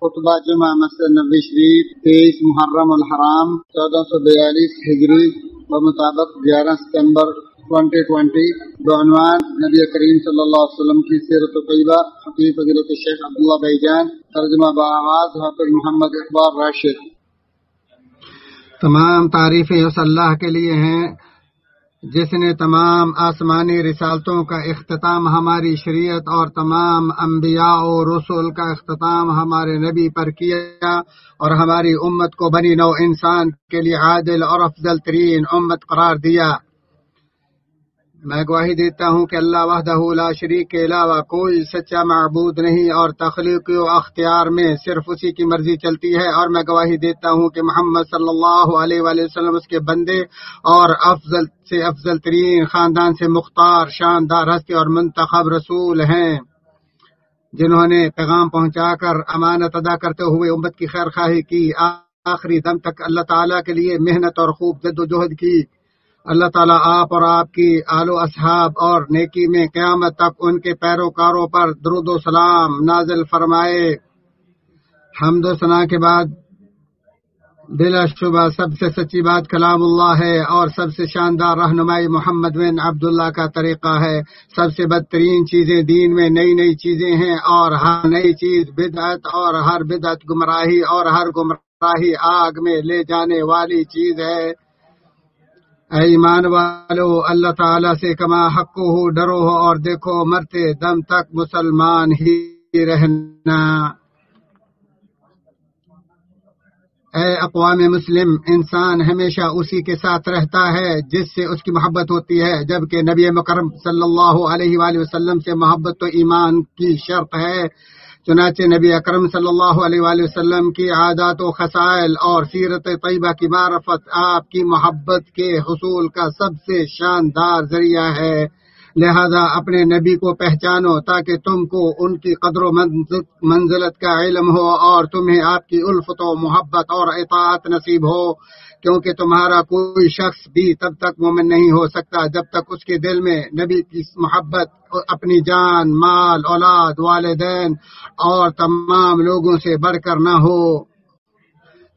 خطبہ جمعہ مسجد نبوی شریف 23 محرم الحرام 1442 ہجری بمطابق 11 ستمبر 2020 بعنوان نبی کریم صلی اللہ علیہ وسلم کی سیرت طیبہ خطیب فضیلت الشیخ عبداللہ بھائی جان ترجمہ بآواز حافظ محمد اقبال راشد۔ تمام تعریفیں اس اللہ کے لیے ہیں جس نے تمام آسمانی رسالتوں کا اختتام ہماری شریعت اور تمام انبیاء و رسول کا اختتام ہمارے نبی پر کیا اور ہماری امت کو بنی نوع انسان کے لیے عادل اور افضل ترین امت قرار دیا۔ میں گواہی دیتا ہوں کہ اللہ وحدہ لا شریک کے علاوہ کوئی سچا معبود نہیں اور تخلیق و اختیار میں صرف اسی کی مرضی چلتی ہے، اور میں گواہی دیتا ہوں کہ محمد صلی اللہ علیہ وآلہ وسلم اس کے بندے اور افضل سے افضل ترین خاندان سے مختار شاندار ہستی اور منتخب رسول ہیں، جنہوں نے پیغام پہنچا کر امانت ادا کرتے ہوئے امت کی خیر خواہی کی، آخری دم تک اللہ تعالیٰ کے لیے محنت اور خوب جد و جہد کی۔ اللہ تعالیٰ آپ اور آپ کی آل و اصحاب اور نیکی میں قیامت تک ان کے پیروکاروں پر درود و سلام نازل فرمائے۔ حمد و ثنا کے بعد بلا شبہ سب سے سچی بات کلام اللہ ہے اور سب سے شاندار رہنمائی محمد بن عبداللہ کا طریقہ ہے۔ سب سے بدترین چیزیں دین میں نئی نئی چیزیں ہیں، اور ہر نئی چیز بدعت، اور ہر بدعت گمراہی، اور ہر گمراہی آگ میں لے جانے والی چیز ہے۔ اے ایمان والو، اللہ تعالیٰ سے کما حق ہو ڈرو ہو اور دیکھو مرتے دم تک مسلمان ہی رہنا۔ اے اقوام مسلم، انسان ہمیشہ اسی کے ساتھ رہتا ہے جس سے اس کی محبت ہوتی ہے، جبکہ نبی مکرم صلی اللہ علیہ وآلہ وسلم سے محبت تو ایمان کی شرط ہے۔ چنانچہ نبی اکرم صلی اللہ علیہ وآلہ وسلم کی عادات و خصائل اور سیرت طیبہ کی معرفت آپ کی محبت کے حصول کا سب سے شاندار ذریعہ ہے۔ لہذا اپنے نبی کو پہچانو تاکہ تم کو ان کی قدر و منزلت کا علم ہو اور تمہیں آپ کی الفت و محبت اور اطاعت نصیب ہو، کیونکہ تمہارا کوئی شخص بھی تب تک مومن نہیں ہو سکتا جب تک اس کے دل میں نبی کی محبت اپنی جان، مال، اولاد، والدین اور تمام لوگوں سے بڑھ کر نہ ہو۔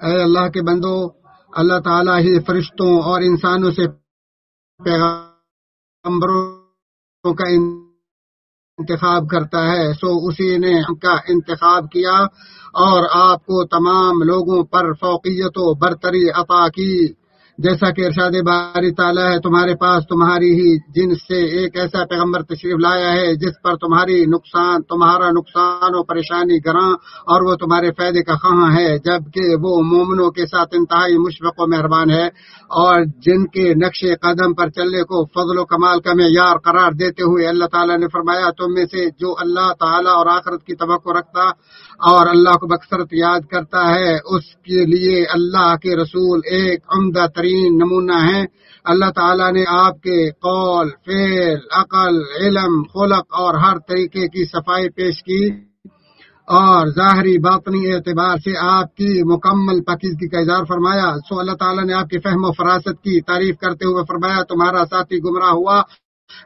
اے اللہ کے بندو، اللہ تعالیٰ ہی فرشتوں اور انسانوں سے پیغمبروں کا انتخاب کرتا ہے، سو اسی نے ان کا انتخاب کیا اور آپ کو تمام لوگوں پر فوقیت و برتری عطا کی، جیسا کہ ارشاد باری تعالیٰ ہے، تمہارے پاس تمہاری ہی جنس سے ایک ایسا پیغمبر تشریف لایا ہے جس پر تمہارا نقصان و پریشانی گراں اور وہ تمہارے فائدے کا خواہاں ہے، جبکہ وہ مومنوں کے ساتھ انتہائی مشفق و مہربان ہے، اور جن کے نقش قدم پر چلنے کو فضل و کمال کا معیار قرار دیتے ہوئے اللہ تعالیٰ نے فرمایا، تم میں سے جو اللہ تعالیٰ اور آخرت کی توقع رکھتا اور اللہ کو بکثرت یاد کرتا ہے، اس کے لیے اللہ کے رسول ایک عمدہ ترین نمونہ ہیں۔ اللہ تعالیٰ نے آپ کے قول، فعل، عقل، علم، خلق اور ہر طریقے کی صفائی پیش کی اور ظاہری باطنی اعتبار سے آپ کی مکمل پاکیزگی کا اظہار فرمایا۔ سو اللہ تعالیٰ نے آپ کی فہم و فراست کی تعریف کرتے ہوئے فرمایا، تمہارا ساتھی گمراہ ہوا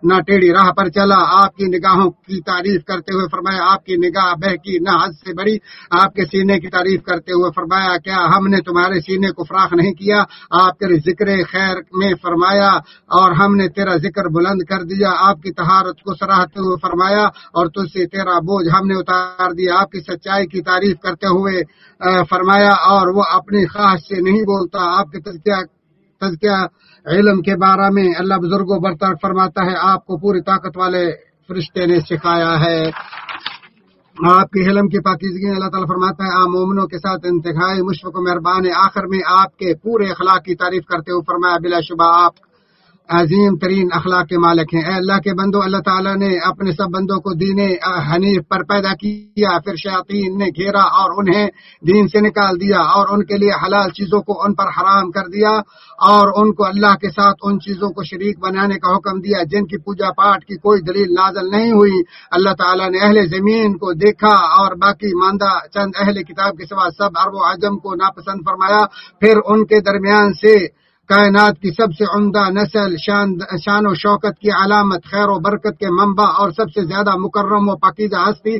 نہ ٹیڑھی راہ پر چلا۔ آپ کی نگاہوں کی تعریف کرتے ہوئے فرمایا، آپ کی نگاہ بہکی نہ حد سے بڑی۔ آپ کے سینے کی تعریف کرتے ہوئے فرمایا، کیا ہم نے تمہارے سینے کو فراخ نہیں کیا؟ آپ کے ذکر خیر میں فرمایا، اور ہم نے تیرا ذکر بلند کر دیا۔ آپ کی طہارت کو سراہتے ہوئے فرمایا، اور تجھ سے تیرا بوجھ ہم نے اتار دیا۔ آپ کی سچائی کی تعریف کرتے ہوئے فرمایا، اور وہ اپنی خواہش سے نہیں بولتا۔ آپ کے تزکیہ علم کے بارے میں اللہ بزرگوں برتر فرماتا ہے، آپ کو پوری طاقت والے فرشتے نے سکھایا ہے۔ آپ کی علم کی پاکیزگی اللہ تعالیٰ فرماتا ہے، آپ مومنوں کے ساتھ انتہائی مشفق و مہربان ہے۔ آخر میں آپ کے پورے اخلاق کی تعریف کرتے ہوئے فرمایا، بلا شبہ آپ عظیم ترین اخلاق کے مالک ہیں۔ اے اللہ کے بندو، اللہ تعالیٰ نے اپنے سب بندوں کو دین حنیف پر پیدا کیا، پھر شیاطین نے گھیرا اور انہیں دین سے نکال دیا اور ان کے لیے حلال چیزوں کو ان پر حرام کر دیا، اور ان کو اللہ کے ساتھ ان چیزوں کو شریک بنانے کا حکم دیا جن کی پوجا پاٹ کی کوئی دلیل نازل نہیں ہوئی۔ اللہ تعالیٰ نے اہل زمین کو دیکھا اور باقی ماندہ چند اہل کتاب کے سوا سب عرب و عجم کو ناپسند فرمایا، پھر ان کے درمیان سے کائنات کی سب سے عمدہ نسل، شان و شوکت کی علامت، خیر و برکت کے منبع اور سب سے زیادہ مکرم و پاکیزہ ہستی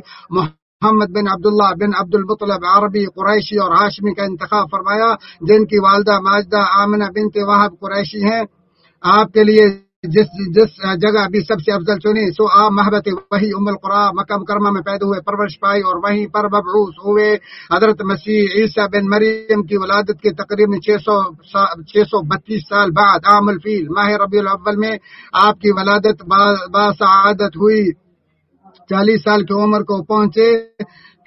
محمد بن عبداللہ بن عبد المطلب عربی قریشی اور ہاشمی کا انتخاب فرمایا، جن کی والدہ ماجدہ آمنہ بنت وہب قریشی ہیں۔ آپ کے لیے جس جگہ بھی سب سے افضل چنی سو آپ محبت وہی ام القرا مکہ مکرمہ میں پیدا ہوئے، پرورش پائی اور وہیں پر مبعوث ہوئے۔ حضرت مسیح عیسیٰ بن مریم کی ولادت کے تقریباً 632 سال بعد عام الفیل ماہ ربیع الاول میں آپ کی ولادت باسعادت ہوئی۔ 40 سال کی عمر کو پہنچے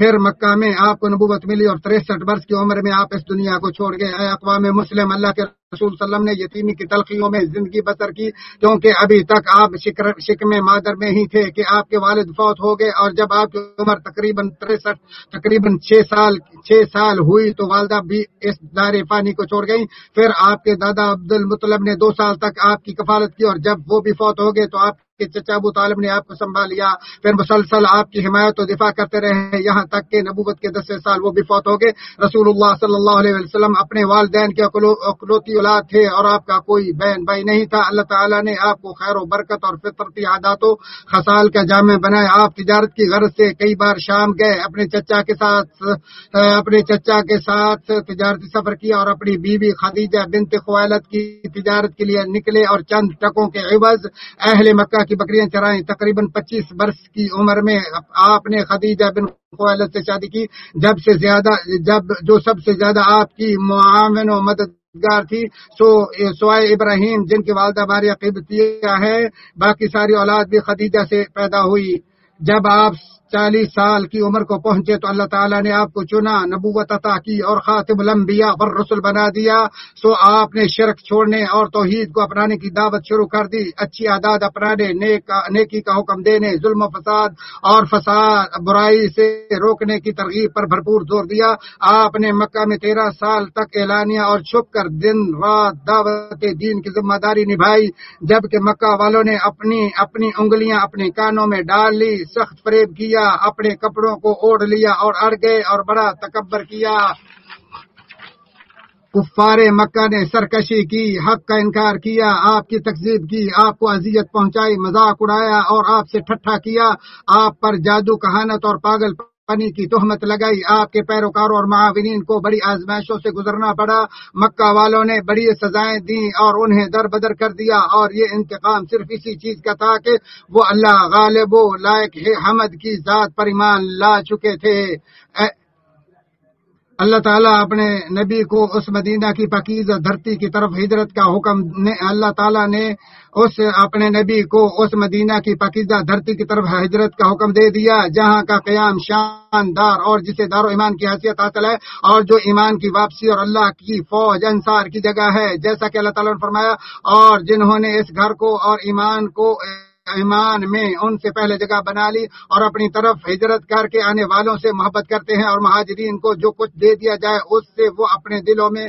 پھر مکہ میں آپ کو نبوت ملی اور 63 برس کی عمر میں آپ اس دنیا کو چھوڑ گئے۔ اے اقوام مسلم، اللہ کے رسول صلی اللہ علیہ وسلم نے یتیمی کی تلخیوں میں زندگی بسر کی، کیونکہ ابھی تک آپ شکم مادر میں ہی تھے کہ آپ کے والد فوت ہو گئے، اور جب آپ کی عمر تقریباً 6 سال ہوئی تو والدہ بھی اس دار فانی کو چھوڑ گئی۔ پھر آپ کے دادا عبد المطلب نے 2 سال تک آپ کی کفالت کی، اور جب وہ بھی فوت ہو گئے تو آپ کے چچا ابو طالب نے آپ کو سنبھال لیا، پھر مسلسل آپ کی حمایت و دفاع کرتے رہے، یہاں تک کہ نبوت کے 10 سال وہ بھی فوت ہو گئے۔ رسول اللہ صلی اللہ علیہ وسلم اپنے والدین کے اکلوتی اولاد تھے اور آپ کا کوئی بہن بھائی نہیں تھا۔ اللہ تعالیٰ نے آپ کو خیر و برکت اور فطرتی عادات و خصال کا جامع بنایا۔ آپ تجارت کی غرض سے کئی بار شام گئے، اپنے چچا کے ساتھ تجارتی سفر کیا اور اپنی بیوی خدیجہ بنت خویلد کی تجارت کے لیے نکلے اور چند ٹکوں کے عوض اہل مکہ کی بکریاں چرائیں۔ تقریباً 25 برس کی عمر میں آپ نے خدیجہ بن خویلد سے شادی کی، جو سب سے زیادہ آپ کی معاون و مددگار تھی، سوائے ابراہیم جن کی والدہ ماریہ قبطیہ ہے۔ باقی ساری اولاد بھی خدیجہ سے پیدا ہوئی۔ جب آپ 40 سال کی عمر کو پہنچے تو اللہ تعالیٰ نے آپ کو چنا، نبوت عطا کی اور خاتم الانبیاء والرسل بنا دیا۔ سو آپ نے شرک چھوڑنے اور توحید کو اپنانے کی دعوت شروع کر دی، اچھی عادات اپنانے، نیکی کا حکم دینے، ظلم و فساد اور برائی سے روکنے کی ترغیب پر بھرپور زور دیا۔ آپ نے مکہ میں 13 سال تک اعلانیہ اور چھپ کر دن رات دعوت دین کی ذمہ داری نبھائی، جبکہ مکہ والوں نے اپنی انگلیاں اپنے کانوں میں ڈال لی، سخت فریب کیا، اپنے کپڑوں کو اوڑھ لیا اور اڑ گئے اور بڑا تکبر کیا۔ کفار مکہ نے سرکشی کی، حق کا انکار کیا، آپ کی تکذیب کی، آپ کو اذیت پہنچائی، مذاق اڑایا اور آپ سے ٹھٹھا کیا، آپ پر جادو کہانت اور پاگل پنی کی تہمت لگائی۔ آپ کے پیروکاروں اور معاونین کو بڑی آزمائشوں سے گزرنا پڑا۔ مکہ والوں نے بڑی سزائیں دیں اور انہیں در بدر کر دیا، اور یہ انتقام صرف اسی چیز کا تھا کہ وہ اللہ غالب و لائق حمد کی ذات پر ایمان لا چکے تھے۔ اللہ تعالیٰ اپنے نبی کو اس مدینہ کی پاکیزہ دھرتی کی طرف ہجرت کا حکم اللہ تعالیٰ نے اپنے نبی کو اس مدینہ کی پاکیزہ دھرتی کی طرف ہجرت کا حکم دے دیا جہاں کا قیام شاندار اور جسے دار و ایمان کی حیثیت حاصل ہے، اور جو ایمان کی واپسی اور اللہ کی فوج انصار کی جگہ ہے، جیسا کہ اللہ تعالیٰ نے فرمایا، اور جنہوں نے اس گھر کو اور ایمان میں ان سے پہلے جگہ بنا لی اور اپنی طرف ہجرت کر کے آنے والوں سے محبت کرتے ہیں، اور مہاجرین کو جو کچھ دے دیا جائے اس سے وہ اپنے دلوں میں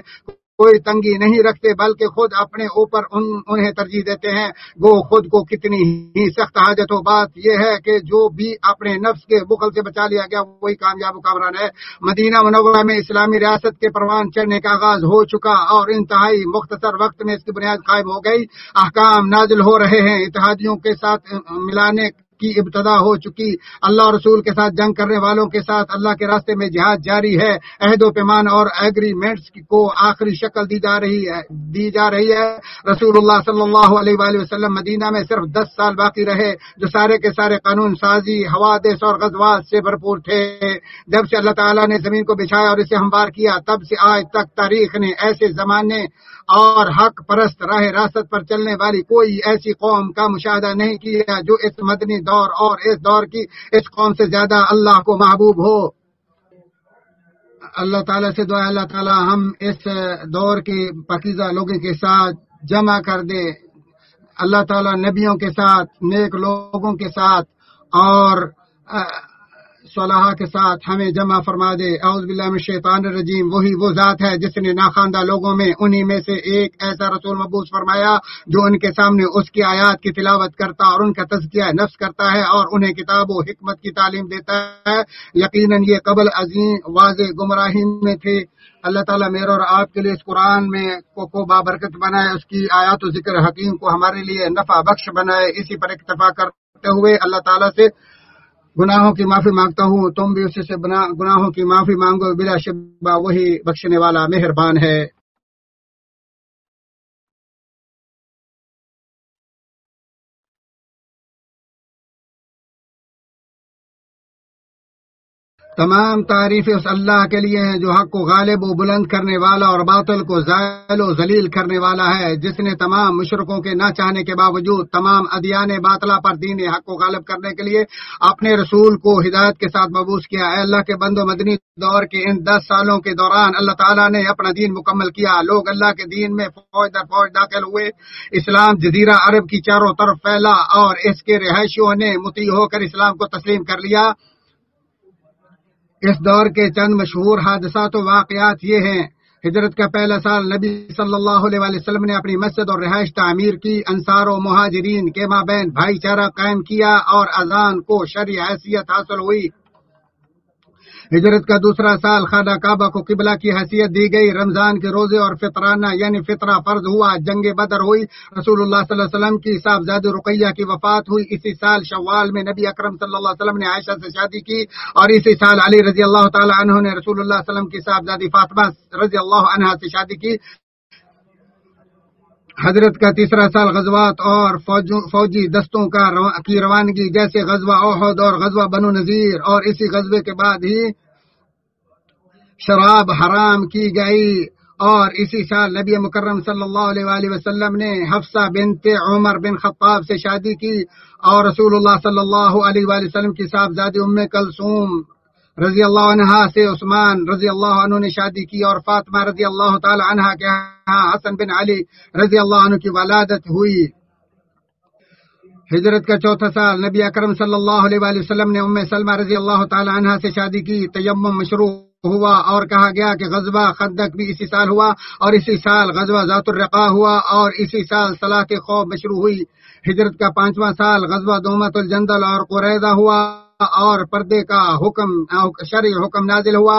کوئی تنگی نہیں رکھتے، بلکہ خود اپنے اوپر انہیں ترجیح دیتے ہیں، وہ خود کو کتنی ہی سخت حاجت ہو۔ بات یہ ہے کہ جو بھی اپنے نفس کے بخل سے بچا لیا گیا وہی کامیاب و کامران ہے۔ مدینہ منورہ میں اسلامی ریاست کے پروان چڑھنے کا آغاز ہو چکا اور انتہائی مختصر وقت میں اس کی بنیاد قائم ہو گئی، احکام نازل ہو رہے ہیں، اتحادیوں کے ساتھ ملانے کی ابتدا ہو چکی، اللہ اور رسول کے ساتھ جنگ کرنے والوں کے ساتھ اللہ کے راستے میں جہاد جاری ہے، عہد و پیمان اور ایگریمنٹس کو آخری شکل دی جا رہی ہے۔ رسول اللہ صلی اللہ علیہ وآلہ وسلم مدینہ میں صرف 10 سال باقی رہے، جو سارے کے سارے قانون سازی، حوادث اور غزوات سے بھرپور تھے۔ جب سے اللہ تعالیٰ نے زمین کو بچھایا اور اسے ہموار کیا، تب سے آج تک تاریخ نے ایسے زمانے اور حق پرست راہ راست پر چلنے والی کوئی ایسی قوم کا مشاہدہ نہیں کیا جو اس مدنی دور اور اس دور کی اس قوم سے زیادہ اللہ کو محبوب ہو۔ اللہ تعالیٰ سے دعا ہے اللہ تعالیٰ ہم اس دور کے پاکیزہ لوگوں کے ساتھ جمع کر دے، اللہ تعالیٰ نبیوں کے ساتھ، نیک لوگوں کے ساتھ اور صلاح کے ساتھ ہمیں جمع فرما دے۔ اعوذ باللہ من الشیطان الرجیم۔ وہی وہ ذات ہے جس نے ناخواندہ لوگوں میں انہی میں سے ایک ایسا رسول مبعوث فرمایا جو ان کے سامنے اس کی آیات کی تلاوت کرتا اور ان کا تزکیہ نفس کرتا ہے اور انہیں کتاب و حکمت کی تعلیم دیتا ہے۔ یقیناً یہ قبل عظیم واضح گمراہی میں تھے۔ اللہ تعالیٰ میرے اور آپ کے لیے اس قرآن میں کو بابرکت بنائے، اس کی آیات و ذکر حکیم کو ہمارے لیے نفع بخش بنائے۔ اسی پر اکتفا کرتے ہوئے اللہ تعالیٰ سے گناہوں کی معافی مانگتا ہوں، تم بھی اسی سے گناہوں کی معافی مانگو، بلا شبہ وہی بخشنے والا مہربان ہے۔ تمام تعریفیں اس اللہ کے لیے ہیں جو حق کو غالب و بلند کرنے والا اور باطل کو زائل و ذلیل کرنے والا ہے، جس نے تمام مشرکوں کے نہ چاہنے کے باوجود تمام ادیان باطلہ پر دین حق کو غالب کرنے کے لیے اپنے رسول کو ہدایت کے ساتھ مبعوث کیا۔ اے اللہ کے بندو، مدنی دور کے ان 10 سالوں کے دوران اللہ تعالیٰ نے اپنا دین مکمل کیا، لوگ اللہ کے دین میں فوج در فوج داخل ہوئے، اسلام جزیرہ عرب کی چاروں طرف پھیلا اور اس کے رہائشیوں نے مطیع ہو کر اسلام کو تسلیم کر لیا۔ اس دور کے چند مشہور حادثات و واقعات یہ ہیں: ہجرت کا پہلا سال نبی صلی اللہ علیہ وسلم نے اپنی مسجد اور رہائش تعمیر کی، انصار و مہاجرین کے مابین بھائی چارہ قائم کیا اور اذان کو شرعی حیثیت حاصل ہوئی۔ ہجرت کا دوسرا سال خانہ کعبہ کو قبلہ کی حیثیت دی گئی، رمضان کے روزے اور فطرانہ یعنی فطرہ فرض ہوا، جنگ بدر ہوئی، رسول اللہ صلی اللہ علیہ وسلم کی صاحبزادی رقیہ کی وفات ہوئی۔ اسی سال شوال میں نبی اکرم صلی اللہ علیہ وسلم نے عائشہ سے شادی کی، اور اسی سال علی رضی اللہ تعالی عنہ نے رسول اللہ صلی اللہ علیہ وسلم کی صاحبزادی فاطمہ رضی اللہ عنہا سے شادی کی۔ حضرت کا تیسرا سال غزوات اور فوجی دستوں کی روانگی، جیسے غزوہ احد اور غزوہ بنو نذیر، اور اسی غزوے کے بعد ہی شراب حرام کی گئی، اور اسی سال نبی مکرم صلی اللہ علیہ وآلہ وسلم نے حفصہ بنت عمر بن خطاب سے شادی کی، اور رسول اللہ صلی اللہ علیہ وآلہ وسلم کی صاحبزادی ام کلثوم رضی اللہ عنہا سے عثمان رضی اللہ عنہ نے شادی کی، اور فاطمہ رضی اللہ تعالی عنہا کے ہاں حسن بن علی رضی اللہ عنہ کی ولادت ہوئی۔ ہجرت کا چوتھا سال نبی اکرم صلی اللہ علیہ وآلہ وسلم نے ام سلمہ رضی اللہ تعالی عنہا سے شادی کی، تیمم مشروع ہوا، اور کہا گیا کہ غزوہ خندق بھی اسی سال ہوا، اور اسی سال غزوہ ذات الرقاع ہوا، اور اسی سال صلاۃ خوف مشروع ہوئی۔ ہجرت کا پانچواں سال غزوہ دومۃ الجندل اور قریظہ ہوا، اور پردے کا شرعی حکم نازل ہوا۔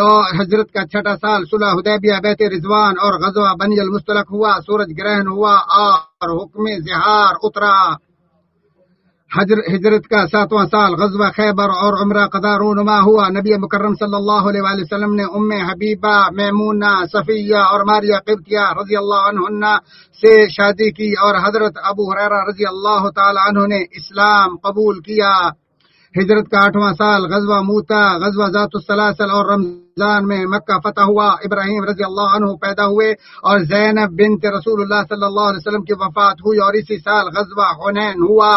اور ہجرت کا چھٹا سال صلح حدیبیہ، بیعت رضوان اور غزوہ بنی المصطلق ہوا، سورج گرہن ہوا اور حکم زہار اترا۔ ہجرت کا ساتواں سال غزوہ خیبر اور عمرہ قضا رونما ہوا، نبی مکرم صلی اللہ علیہ وآلہ وسلم نے ام حبیبہ، میمونہ، صفیہ اور ماریہ قبطیہ رضی اللہ عنہن سے شادی کی، اور حضرت ابو ہریرہ رضی اللہ تعالی عنہ نے اسلام قبول کیا۔ ہجرت کا آٹھواں سال غزوہ موتا، غزوہ ذات السلاسل اور رمضان میں مکہ فتح ہوا، ابراہیم رضی اللہ عنہ پیدا ہوئے، اور زینب بنت رسول اللہ صلی اللہ علیہ وسلم کی وفات ہوئی، اور اسی سال غزوہ حنین ہوا۔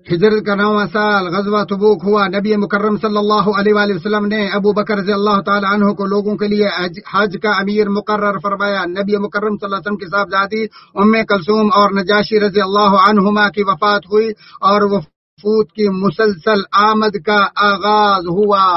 ہجرت کا 9واں سال غزوہ تبوک ہوا، نبی مکرم صلی اللہ علیہ وآلہ وسلم نے ابو بکر رضی اللہ تعالی عنہ کو لوگوں کے لیے حج کا امیر مقرر فرمایا۔ نبی مکرم صلی اللہ علیہ وسلم کی صاحبزادی ام کلثوم اور نجاشی رضی اللہ عنہما کی وفات ہوئی، اور وفود کی مسلسل آمد کا آغاز ہوا۔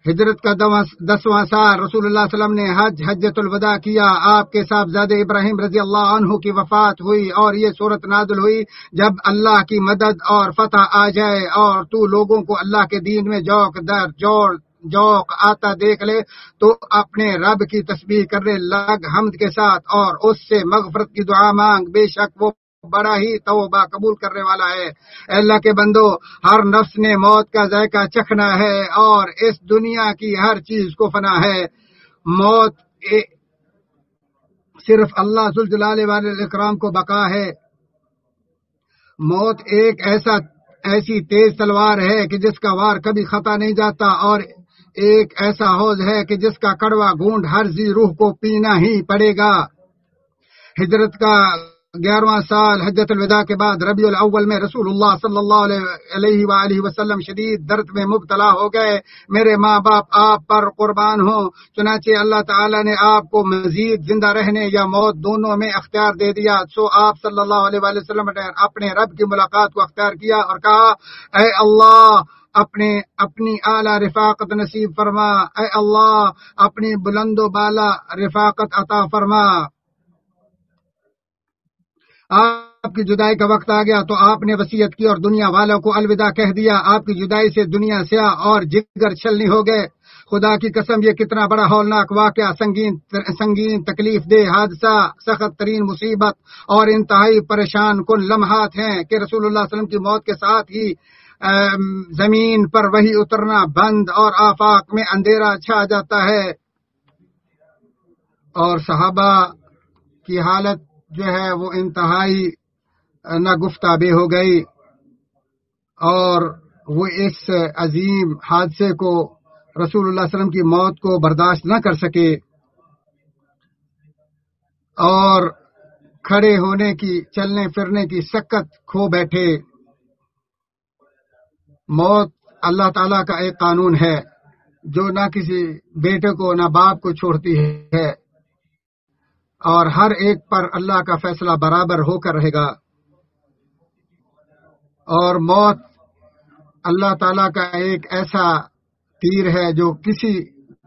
ہجرت کا 10واں سال رسول اللہ صلی اللہ علیہ وسلم نے حجۃ الوداع کیا، آپ کے صاحبزادے ابراہیم رضی اللہ عنہ کی وفات ہوئی، اور یہ صورت نازل ہوئی: جب اللہ کی مدد اور فتح آ جائے اور تو لوگوں کو اللہ کے دین میں جوق آتا دیکھ لے تو اپنے رب کی تسبیح کرنے لگ حمد کے ساتھ، اور اس سے مغفرت کی دعا مانگ، بے شک وہ بڑا ہی توبہ قبول کرنے والا ہے۔ اے اللہ کے بندو، ہر نفس نے موت کا ذائقہ چکھنا ہے، اور اس دنیا کی ہر چیز کو فنا ہے۔ موت صرف اللہ ذوالجلال والاکرام کو بقا ہے۔ موت ایک ایسی تیز تلوار ہے کہ جس کا وار کبھی خطا نہیں جاتا، اور ایک ایسا حوض ہے کہ جس کا کڑوا گھونٹ ہر ذی روح کو پینا ہی پڑے گا۔ ہجرت کا 11واں سال حجۃ الوداع کے بعد ربیع الاول میں رسول اللہ صلی اللہ علیہ وآلہ وسلم شدید درد میں مبتلا ہو گئے۔ میرے ماں باپ آپ پر قربان ہوں، چنانچہ اللہ تعالیٰ نے آپ کو مزید زندہ رہنے یا موت دونوں میں اختیار دے دیا، سو آپ صلی اللہ علیہ وآلہ وسلم نے اپنے رب کی ملاقات کو اختیار کیا اور کہا: اے اللہ، اپنی اعلیٰ رفاقت نصیب فرما، اے اللہ اپنی بلند و بالا رفاقت عطا فرما۔ آپ کی جدائی کا وقت آ گیا تو آپ نے وصیت کی اور دنیا والوں کو الوداع کہہ دیا۔ آپ کی جدائی سے دنیا سیاہ اور جگر چھلنی ہو گئے۔ خدا کی قسم یہ کتنا بڑا ہولناک واقعہ، سنگین تکلیف دہ حادثہ، سخت ترین مصیبت اور انتہائی پریشان کن لمحات ہیں کہ رسول اللہ صلی اللہ علیہ وسلم کی موت کے ساتھ ہی زمین پر وہی اترنا بند اور آفاق میں اندھیرا چھا جاتا ہے، اور صحابہ کی حالت جو ہے وہ انتہائی ناگفتابے ہو گئی، اور وہ اس عظیم حادثے کو، رسول اللہ صلی اللہ علیہ وسلم کی موت کو برداشت نہ کر سکے، اور کھڑے ہونے کی، چلنے پھرنے کی سکت کھو بیٹھے۔ موت اللہ تعالیٰ کا ایک قانون ہے جو نہ کسی بیٹے کو نہ باپ کو چھوڑتی ہے، اور ہر ایک پر اللہ کا فیصلہ برابر ہو کر رہے گا، اور موت اللہ تعالیٰ کا ایک ایسا تیر ہے جو کسی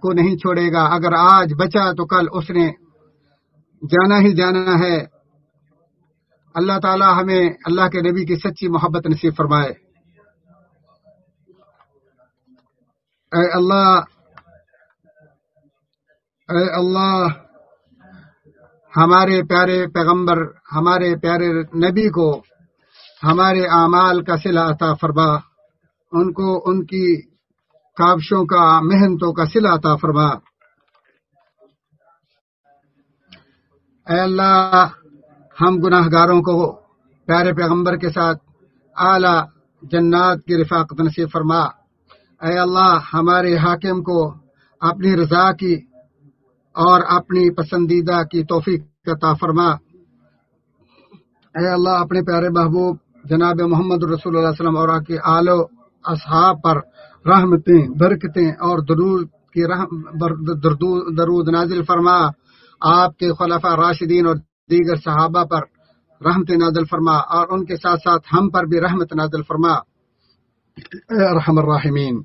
کو نہیں چھوڑے گا، اگر آج بچا تو کل اس نے جانا ہی جانا ہے۔ اللہ تعالیٰ ہمیں اللہ کے نبی کی سچی محبت نصیب فرمائے۔ اے اللہ ہمارے پیارے پیغمبر، ہمارے پیارے نبی کو ہمارے اعمال کا صلہ عطا فرما، ان کو ان کی کاوشوں کا، محنتوں کا صلہ عطا فرما۔ اے اللہ ہم گناہ گاروں کو پیارے پیغمبر کے ساتھ اعلیٰ جنات کی رفاقت نصیب فرما۔ اے اللہ ہمارے حاکم کو اپنی رضا کی اور اپنی پسندیدہ کی توفیق عطا فرما۔ اے اللہ اپنے پیارے محبوب جناب محمد رسول اللہ صلی اللہ علیہ وسلم اور آپ کے آل و اصحاب پر رحمتیں، برکتیں اور درود نازل فرما۔ آپ کے خلفاء راشدین اور دیگر صحابہ پر رحمت نازل فرما، اور ان کے ساتھ ساتھ ہم پر بھی رحمت نازل فرما، اے ارحم الراحمین۔